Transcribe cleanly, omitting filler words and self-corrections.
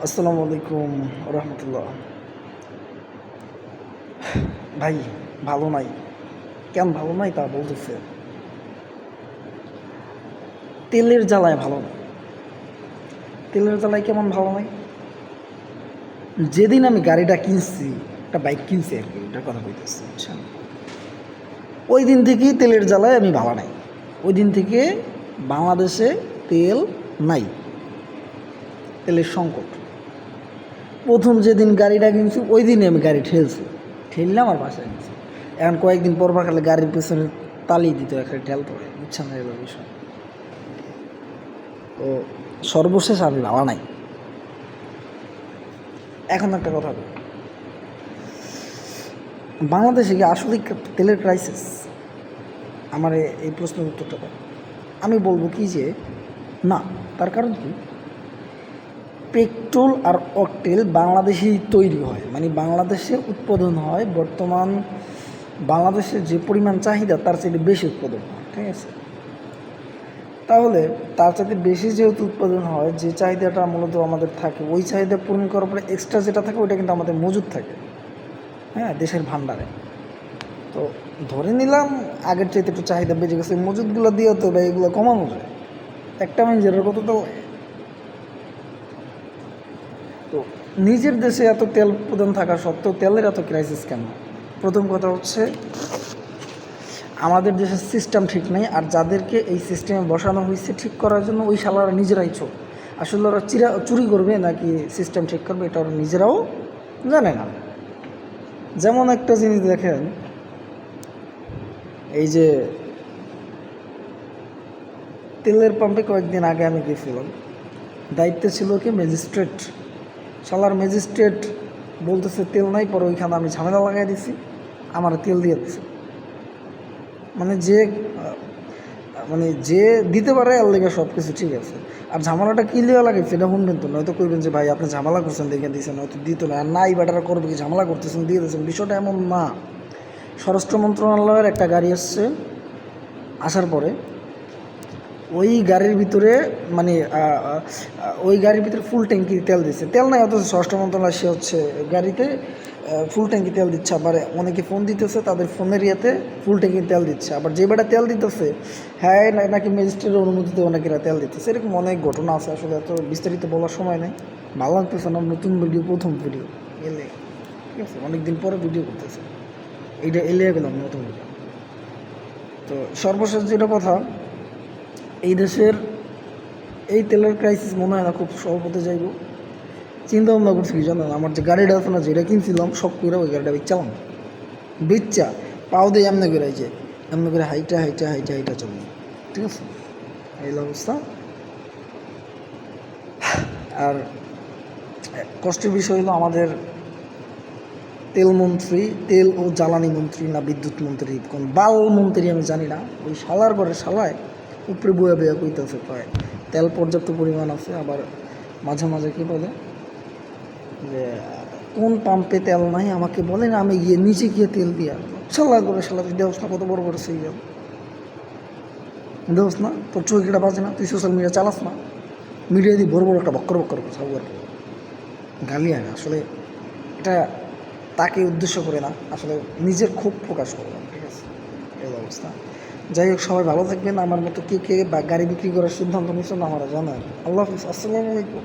আসসালামু আলাইকুম রহমতুল্লাহ। ভাই ভালো নাই। কেন ভালো নাই তা বলতেছে, তেলের জ্বালায় ভালো নাই। তেলের জ্বালায় কেমন ভালো নাই? যেদিন আমি গাড়িটা কিনছি, একটা বাইক কিনছি আর কি, এটার কথা বলতেছি, বুঝছেন? ওই দিন থেকেই তেলের জ্বালায় আমি ভালো নাই। ওই দিন থেকে বাংলাদেশে তেল নাই, তেলের সংকট। প্রথম যেদিন গাড়িটা কিনছি ওই দিনই আমি গাড়ি ঠেললাম আর বাসায় নিয়েছি। এখন কয়েকদিন পর খালি গাড়ির পেছনে তালি দিত, একটা ঠেল পড়ে, বুঝছেন না এগুলো বিষয়। তো সর্বশেষ আমি ভাবা নাই। এখন একটা কথা বলি, বাংলাদেশে কি আসলে তেলের ক্রাইসিস? আমার এই প্রশ্নের উত্তরটা দেয়। আমি বলবো কি যে না। তার কারণ কি, পেট্রোল আর অকটেল বাংলাদেশেই তৈরি হয়, মানে বাংলাদেশে উৎপাদন হয়। বর্তমান বাংলাদেশের যে পরিমাণ চাহিদা তার চেয়ে বেশি উৎপাদন হয়, ঠিক আছে? তাহলে তার চাইতে বেশি যেহেতু উৎপাদন হয়, যে চাহিদাটা মূলত আমাদের থাকে, ওই চাহিদা পূরণ করার পরে এক্সট্রা যেটা থাকে ওইটা কিন্তু আমাদের মজুদ থাকে, হ্যাঁ, দেশের ভাণ্ডারে। তো ধরে নিলাম আগের চাইতে একটু চাহিদা বেড়ে গেছে, মজুদগুলো দিয়ে তো বা এগুলো কমানো যায়। একটা ম্যানেজারের কত তো। তো নিজের দেশে এত তেল উৎপাদন থাকা সত্ত্বেও তেলের এত ক্রাইসিস কেন? প্রথম কথা হচ্ছে, আমাদের দেশের সিস্টেম ঠিক নেই। আর যাদেরকে এই সিস্টেমে বসানো হয়েছে ঠিক করার জন্য, ওই শালারা নিজেরাই চোর। আসলে ওরা চুরি করবে নাকি সিস্টেম ঠিক করবে, এটা ওরা নিজেরাও জানে না। যেমন একটা জিনিস দেখেন, এই যে তেলের পাম্পে কয়েকদিন আগে আমি গেছিলাম, দায়িত্বে ছিল কি ম্যাজিস্ট্রেট। শালার ম্যাজিস্ট্রেট বলতেছে তেল নাই, পরে ওইখানে আমি ঝামেলা লাগাই দিছি, আমার তেল দিয়ে দিচ্ছে। মানে যে দিতে পারে আর লেগে সব কিছু ঠিক আছে। আর ঝামেলাটা কী লিয়ে লাগে সেটা শুনবেন তো, নয়তো কইবেন যে ভাই আপনি ঝামেলা করছেন দেখে দিয়েছেন, হয়তো দিত না। আর নাই ব্যাটারা করবে কি, ঝামেলা করতেছেন দিয়ে দিয়েছেন, বিষয়টা এমন না। স্বরাষ্ট্র মন্ত্রণালয়ের একটা গাড়ি আসছে, আসার পরে ওই গাড়ির ভিতরে মানে ওই গাড়ির ভিতরে ফুল ট্যাঙ্কি তেল দিচ্ছে। তেল নাই, অথচ স্বরাষ্ট্র মন্ত্রণালয় সে হচ্ছে গাড়িতে ফুল ট্যাঙ্কি তেল দিচ্ছে। আবার অনেকে ফোন দিতেছে, তাদের ফোনের ইয়েতে ফুল ট্যাঙ্কি তেল দিচ্ছে। আবার যে বেটা তেল দিতেছে, হ্যাঁ নাকি ম্যাজিস্ট্রেটের অনুমতিতে অনেকেরা তেল দিতেছে। এরকম অনেক ঘটনা আছে, আসলে এত বিস্তারিত বলার সময় নেই। ভালো লাগতেছে না, নতুন ভিডিও, প্রথম ভিডিও এলে, ঠিক আছে, অনেকদিন পরে ভিডিও করতেছে, এইটা এলে গেলাম নতুন ভিডিও। তো সর্বশেষ যেটা কথা, এই দেশের এই তেলের ক্রাইসিস মনে হয় না খুব সহপথে যাইব। চিন্তা ভাবনা করছি কি জানেন, আমার যে গাড়িটা আছে না, যেটা কিনছিলাম সব করে ওই গাড়িটা বেচালাম। বেচা পাও দিয়ে এমনি করে, এই যে এমনি করে হাইটা হাইটা হাইটা হাইটা চলবে, ঠিক আছে, এই অবস্থা। আর কষ্টের বিষয় হলো আমাদের তেলমন্ত্রী, তেল ও জ্বালানি মন্ত্রী না বিদ্যুৎ মন্ত্রী, কোন বাল মন্ত্রী আমি জানি না, ওই শালার ঘরে শালায় উপরে বয়া বয়া কইতেছে প্রায় তেল পর্যাপ্ত পরিমাণ আছে। আবার মাঝে মাঝে কী বলে যে কোন পাম্পে তেল নাই আমাকে বলে না, আমি গিয়ে নিচে গিয়ে তেল দিয়া শালা করে শালা। তুই দেওস না কত বড় বড় সেই গেল, দেওস না, তোর চৌকিটা বাজে না, তুই সোশ্যাল মিডিয়া চালাস না, মিডিয়া দিয়ে বড় বড় একটা বক্কর বক্কর কথা বল, গালি আনে। আসলে এটা তাকে উদ্দেশ্য করে না, আসলে নিজের ক্ষোভ প্রকাশ করলাম, ঠিক আছে, এই অবস্থা। যাই হোক, সবাই ভালো থাকবেন। আমার মতো কে কে বা গাড়ি বিক্রি করার সিদ্ধান্ত নিচ্ছেন আমার জানান। আল্লাহ হাফিজ, আসসালামু আলাইকুম।